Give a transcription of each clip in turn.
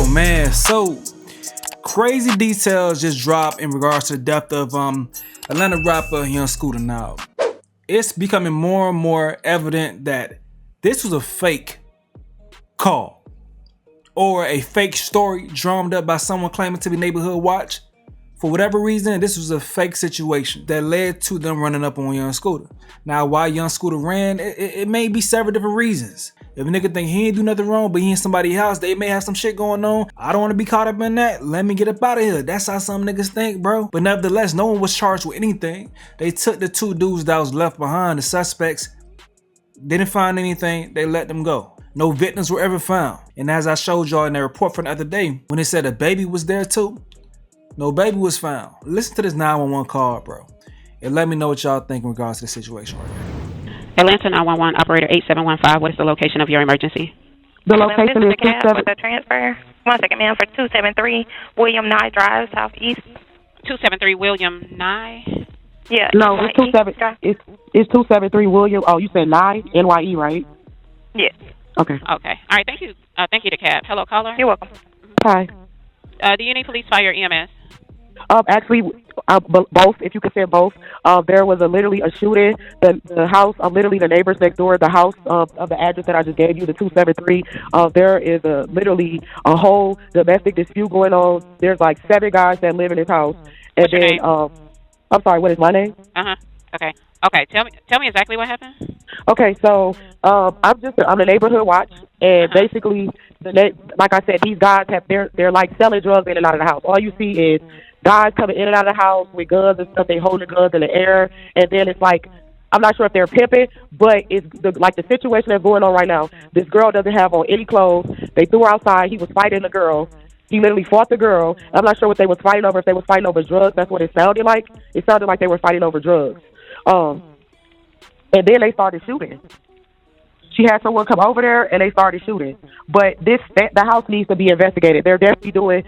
man, so crazy details just dropped in regards to the death of Atlanta rapper Young Scooter. Now, it's becoming more and more evident that this was a fake call or a fake story drummed up by someone claiming to be Neighborhood Watch. For whatever reason, this was a fake situation that led to them running up on Young Scooter. Now, why Young Scooter ran, it may be several different reasons. If a nigga think he ain't do nothing wrong, but he in somebody's house, they may have some shit going on. I don't want to be caught up in that. Let me get up out of here. That's how some niggas think, bro. But nevertheless, no one was charged with anything. They took the two dudes that was left behind, the suspects, didn't find anything, they let them go. No victims were ever found. And as I showed y'all in that report from the other day, when they said a baby was there too, no baby was found. Listen to this 911 call, bro. And let me know what y'all think in regards to the situation right here. Atlanta 911, operator 8715. What is the location of your emergency? The location is 27. With the transfer. 1 second, ma'am, for 273 William Nye Drive, Southeast. 273 William Nye? Yeah. No, it's 273 William. Oh, you said Nye, NYE, right? Yes. Okay. Okay. All right. Thank you. Thank you to Cab. Hello, caller. You're welcome. Hi. Do you need police, fire, EMS? Actually, both. If you could say both. There was literally a shooting. The house, literally the neighbors next door, the house of the address that I just gave you, the 273. There is literally a whole domestic dispute going on. There's like 7 guys that live in this house. And What's your name? I'm sorry. What is my name? Okay. Okay. Tell me exactly what happened. Okay, so I'm the Neighborhood Watch, and basically, like I said, these guys they're like selling drugs in and out of the house. All you see is guys coming in and out of the house with guns and stuff. They holding the guns in the air, and then it's like, I'm not sure if they're pimping, but it's like the situation that's going on right now. This girl doesn't have on any clothes. They threw her outside. He was fighting the girl. He literally fought the girl. I'm not sure what they was fighting over. If they was fighting over drugs, that's what it sounded like. It sounded like they were fighting over drugs. And then they started shooting. She had someone come over there, and they started shooting. But the house needs to be investigated. They're definitely doing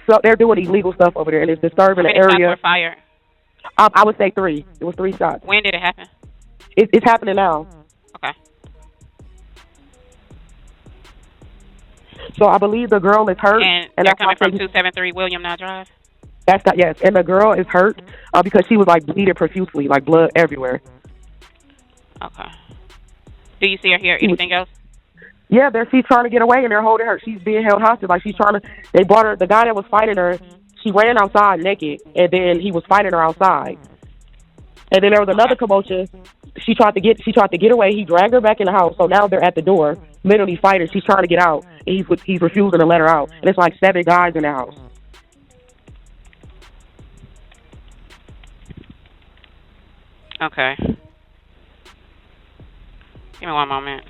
illegal stuff over there, and it's disturbing the area. How many shots were fired? I would say 3. It was 3 shots. When did it happen? It's happening now. Okay. So I believe the girl is hurt. And they're coming from 273 William Nye Drive? Yes. And the girl is hurt because she was like bleeding profusely, like blood everywhere. Okay. Do you see or hear anything else? Yeah, she's trying to get away, and they're holding her. She's being held hostage. Like, they brought her, the guy that was fighting her, she ran outside naked, and then he was fighting her outside. And then there was another commotion. She tried to get away. He dragged her back in the house. So now they're at the door, literally fighting. She's trying to get out, and he's refusing to let her out. And it's like 7 guys in the house. Okay. Give me one moment.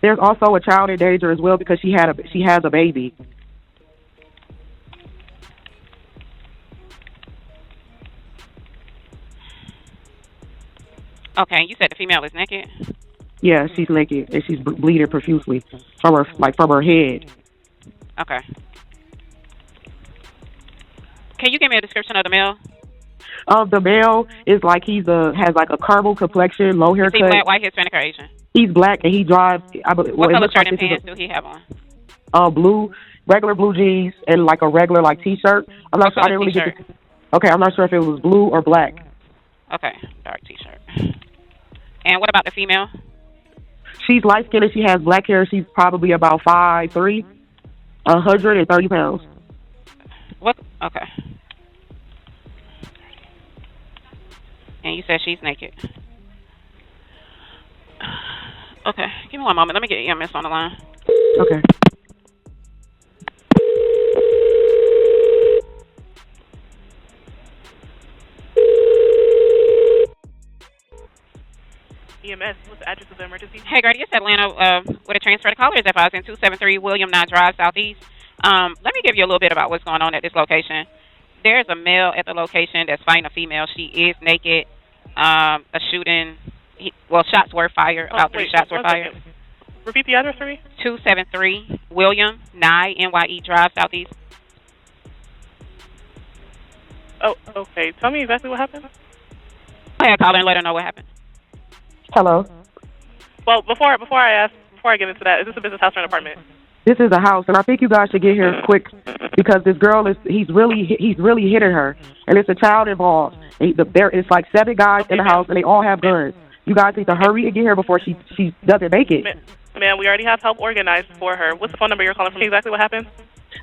There's also a child in danger as well because she has a baby. Okay, you said the female is naked? Yeah, she's naked and she's bleeding profusely from her head. Okay. Can you give me a description of the male? The male is like has like a caramel complexion, low haircut. Is he black, white, Hispanic, or Asian? He's black and he drives. What color shirt and pants do he have on? Blue, regular blue jeans and like a regular T-shirt. I'm not sure. I didn't really get. Okay, I'm not sure if it was blue or black. Okay, dark T-shirt. And what about the female? She's light skinned and she has black hair. She's probably about 5'3", 130 pounds. What? Okay. And you said she's naked. Okay, give me one moment. Let me get EMS on the line. Okay. EMS, what's the address of the emergency? Hey, Grady, it's Atlanta with a transfer to callers at 273 William Nye Drive, Southeast. Let me give you a little bit about what's going on at this location. There's a male at the location that's fighting a female. She is naked. A shooting. Shots were fired. About 3 shots were fired. Repeat the address for me. 273 William Nye NYE Drive, Southeast. Oh, okay. Tell me exactly what happened. Go ahead, caller, and let her know what happened. Hello. Well, before I get into that, is this a business house or an apartment? This is a house, and I think you guys should get here quick because this girl he's really hitting her, and it's a child involved. And there is like 7 guys in the house, and they all have guns. You guys need to hurry and get here before she doesn't make it. Man, we already have help organized for her. What's the phone number you're calling from? Exactly what happened?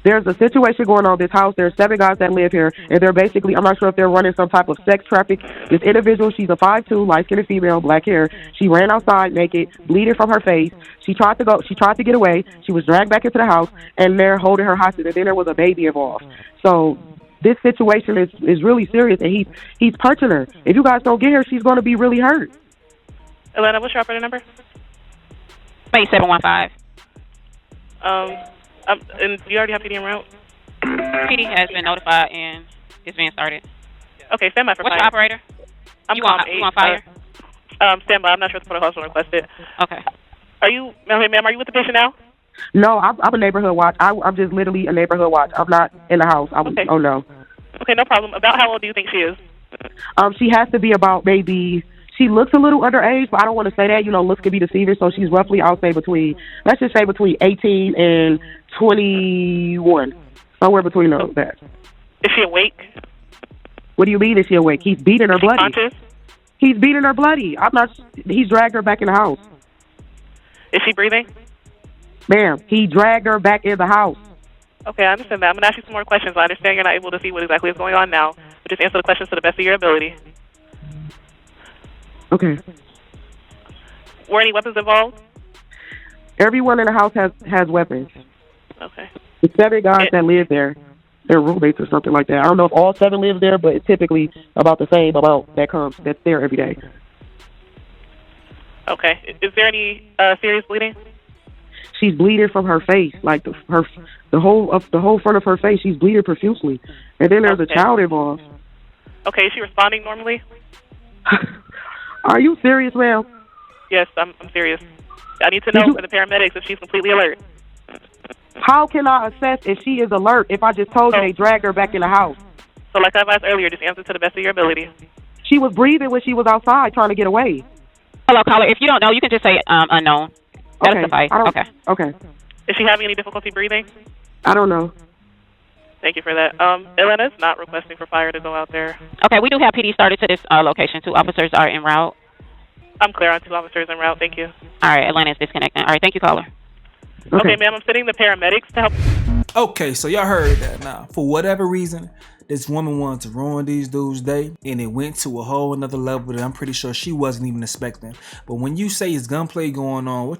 There's a situation going on in this house. There's 7 guys that live here, and they're basically, I'm not sure if they're running some type of sex traffic. This individual, she's a 5'2", light-skinned female, black hair. She ran outside naked, bleeding from her face. She tried to get away. She was dragged back into the house, and they're holding her hostage, and then there was a baby involved. So this situation is really serious, and he's punching her. If you guys don't get her, she's going to be really hurt. Atlanta, what's your operator number? 8715. And you already have PD en route? PD has been notified and it's being started. Okay, stand by for What's fire. your operator? You want fire? Stand by. I'm not sure if the protocol's been requested. Okay. Ma'am, are you with the patient now? No, I'm a neighborhood watch. I'm just literally a neighborhood watch. I'm not in the house. Okay. Oh, no. Okay, no problem. About how old do you think she is? She has to be about maybe... She looks a little underage, but I don't want to say that. You know, looks can be deceiving. So she's roughly, I'll say let's just say between 18 and 21. Somewhere between that. Is she awake? What do you mean is she awake? He's beating her bloody. Conscious? He's beating her bloody. He's dragged her back in the house. Is she breathing? Ma'am, he dragged her back in the house. Okay, I understand that. I'm going to ask you some more questions. I understand you're not able to see what exactly is going on now, but just answer the questions to the best of your ability. Okay. Were any weapons involved? Everyone in the house has weapons. Okay. The 7 guys that live there, they're roommates or something like that. I don't know if all 7 live there, but it's typically about the same amount that's there every day. Okay. Is there any serious bleeding? She's bleeding from her face, like the whole front of her face. She's bleeding profusely, and then there's a child involved. Okay. Is she responding normally? Are you serious, ma'am? Yes, I'm serious. I need to know for the paramedics if she's completely alert. How can I assess if she is alert if I just told you they dragged her back in the house? So like I've asked earlier, just answer to the best of your ability. She was breathing when she was outside trying to get away. Hello, caller. If you don't know, you can just say unknown. That'll suffice. Okay. Is she having any difficulty breathing? I don't know. Thank you for that. Atlanta's not requesting for fire to go out there. Okay, we do have PD started to this location. 2 officers are en route. I'm clear on 2 officers en route. Thank you. All right, Atlanta is disconnecting. All right, thank you, caller. Okay, ma'am, I'm sending the paramedics to help. Okay, so y'all heard that. Now, for whatever reason, this woman wanted to ruin these dudes' day, and it went to a whole another level that I'm pretty sure she wasn't even expecting. But when you say it's gunplay going on,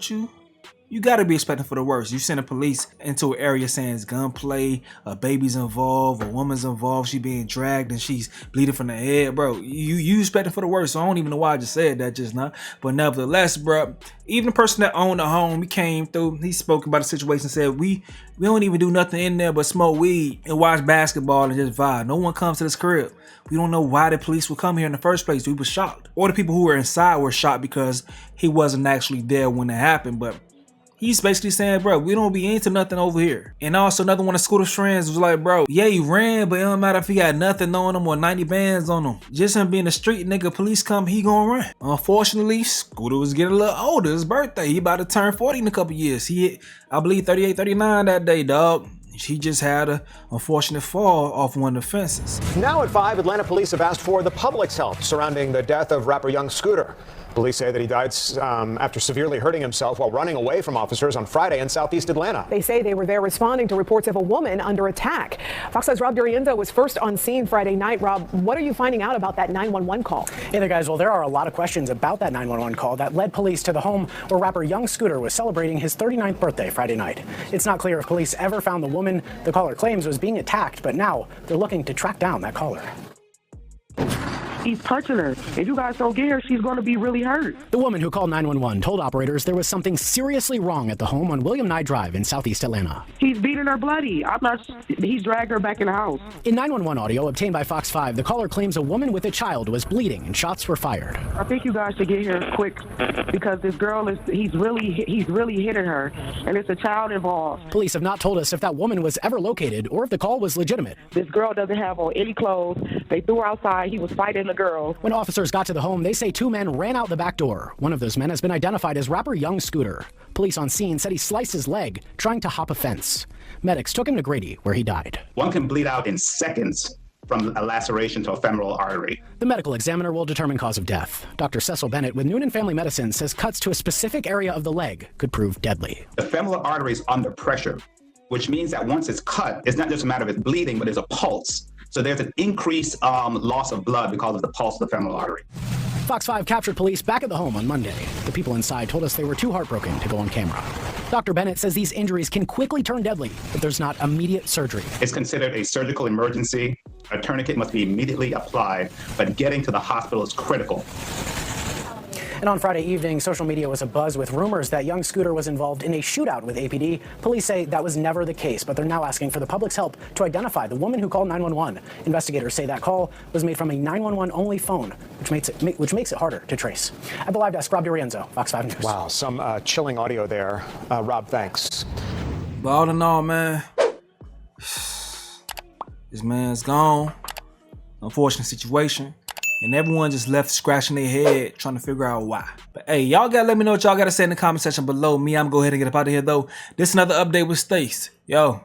you gotta be expecting for the worst. You send the police into an area saying it's gunplay, a baby's involved, a woman's involved, she being dragged and she's bleeding from the head, bro. You expecting for the worst. So I don't even know why I just said that just now. But nevertheless, bro, even the person that owned the home, he came through, he spoke about the situation and said, we don't even do nothing in there but smoke weed and watch basketball and just vibe. No one comes to this crib. We don't know why the police would come here in the first place. We were shocked. Or the people who were inside were shocked because he wasn't actually there when it happened. But he's basically saying, bro, we don't be into nothing over here. And also another one of Scooter's friends was like, bro, yeah, he ran, but it don't matter if he got nothing on him or 90 bands on him. Just him being a street nigga, police come, he gonna run. Unfortunately, Scooter was getting a little older. His birthday, he about to turn 40 in a couple years. He hit, I believe, 38, 39 that day, dog. He just had an unfortunate fall off one of the fences. Now at 5, Atlanta police have asked for the public's help surrounding the death of rapper Young Scooter. Police say that he died after severely hurting himself while running away from officers on Friday in southeast Atlanta. They say they were there responding to reports of a woman under attack. Fox 5's Rob Durienzo was first on scene Friday night. Rob, what are you finding out about that 911 call? Hey there, guys. Well, there are a lot of questions about that 911 call that led police to the home where rapper Young Scooter was celebrating his 39th birthday Friday night. It's not clear if police ever found the woman the caller claims was being attacked, but now they're looking to track down that caller. He's punching her. If you guys don't get her, she's going to be really hurt. The woman who called 911 told operators there was something seriously wrong at the home on William Nye Drive in southeast Atlanta. He's beating her bloody. He's dragged her back in the house. In 911 audio obtained by Fox 5, the caller claims a woman with a child was bleeding and shots were fired. I think you guys should get here quick because this girl he's really hitting her, and it's a child involved. Police have not told us if that woman was ever located or if the call was legitimate. This girl doesn't have on any clothes. They threw her outside. He was fighting the girl. When officers got to the home, they say 2 men ran out the back door. One of those men has been identified as rapper Young Scooter. Police on scene said he sliced his leg trying to hop a fence. Medics took him to Grady, where he died. One can bleed out in seconds from a laceration to a femoral artery. The medical examiner will determine cause of death. Dr. Cecil Bennett with Noonan Family Medicine says cuts to a specific area of the leg could prove deadly. The femoral artery is under pressure, which means that once it's cut, it's not just a matter of it bleeding, but there's a pulse. So there's an increased loss of blood because of the pulse of the femoral artery. Fox 5 captured police back at the home on Monday. The people inside told us they were too heartbroken to go on camera. Dr. Bennett says these injuries can quickly turn deadly if there's not immediate surgery. It's considered a surgical emergency. A tourniquet must be immediately applied, but getting to the hospital is critical. And on Friday evening, social media was abuzz with rumors that Young Scooter was involved in a shootout with APD. Police say that was never the case, but they're now asking for the public's help to identify the woman who called 911. Investigators say that call was made from a 911-only phone, which makes it harder to trace. At the live desk, Rob DiRienzo, Fox 5 News. Wow, some chilling audio there. Rob, thanks. But all in all, man, this man's gone. Unfortunate situation. And everyone just left scratching their head trying to figure out why. But hey, y'all gotta let me know what y'all gotta say in the comment section below. I'm gonna go ahead and get up out of here though. This is another update with Stace. Yo,